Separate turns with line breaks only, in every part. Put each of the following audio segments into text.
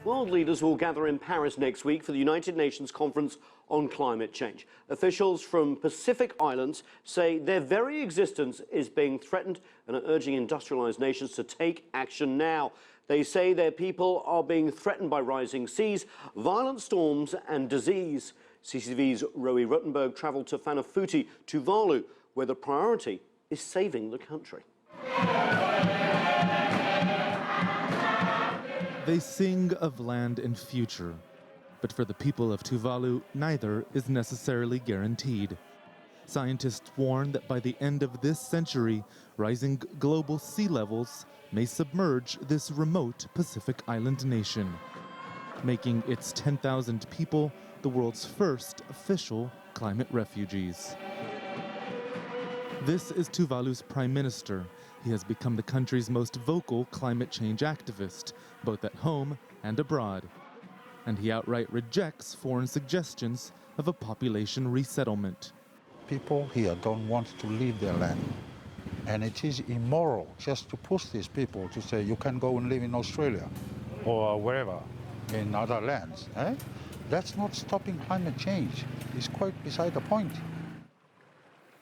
World leaders will gather in Paris next week for the United Nations Conference on Climate Change. Officials from Pacific Islands say their very existence is being threatened and are urging industrialized nations to take action now. They say their people are being threatened by rising seas, violent storms and disease. CCTV's Roee Ruttenberg travelled to Funafuti, Tuvalu, where the priority is saving the country.
They sing of land and future, but for the people of Tuvalu, neither is necessarily guaranteed. Scientists warn that by the end of this century, rising global sea levels may submerge this remote Pacific Island nation, making its 10,000 people the world's first official climate refugees. This is Tuvalu's prime minister. He has become the country's most vocal climate change activist, both at home and abroad. And he outright rejects foreign suggestions of a population resettlement.
People here don't want to leave their land. And it is immoral just to push these people to say you can go and live in Australia or wherever in other lands. That's not stopping climate change. It's quite beside the point.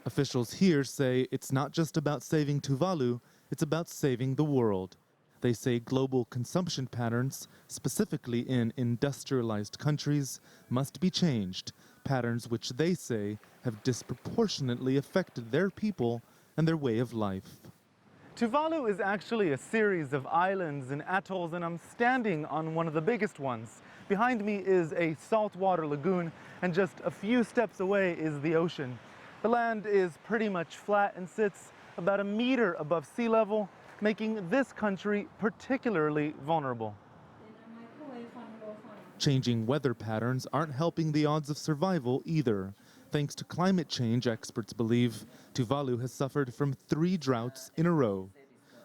Officials here say it's not just about saving Tuvalu, it's about saving the world. They say global consumption patterns, specifically in industrialized countries, must be changed, patterns which they say have disproportionately affected their people and their way of life.
Tuvalu is actually a series of islands and atolls, and I'm standing on one of the biggest ones. Behind me is a saltwater lagoon, and just a few steps away is the ocean. The land is pretty much flat and sits about a meter above sea level, making this country particularly vulnerable.
Changing weather patterns aren't helping the odds of survival either. Thanks to climate change, experts believe, Tuvalu has suffered from 3 droughts in a row.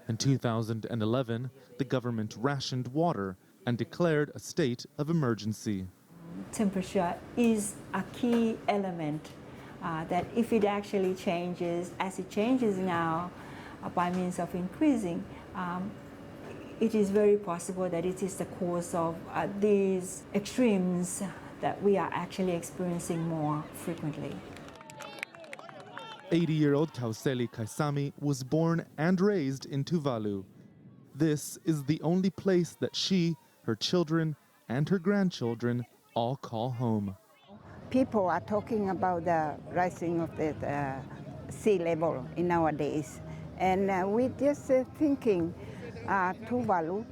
In 2011, the government rationed water and declared a state of emergency.
Temperature is a key element that if it actually changes, as it changes now, by means of increasing, it is very possible that it is the cause of these extremes that we are actually experiencing more frequently.
80-year-old Kauseli Kaisami was born and raised in Tuvalu. This is the only place that she, her children, and her grandchildren all call home.
People are talking about the rising of the sea level in nowadays. And we're just thinking Tuvalu,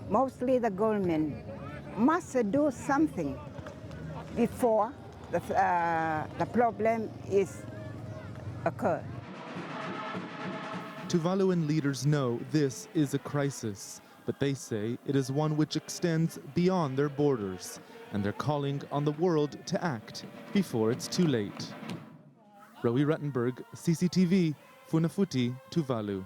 mostly the government, must do something before the problem is occur.
Tuvaluan leaders know this is a crisis, but they say it is one which extends beyond their borders, and they're calling on the world to act before it's too late. Roee Ruttenberg, CCTV, Funafuti, Tuvalu.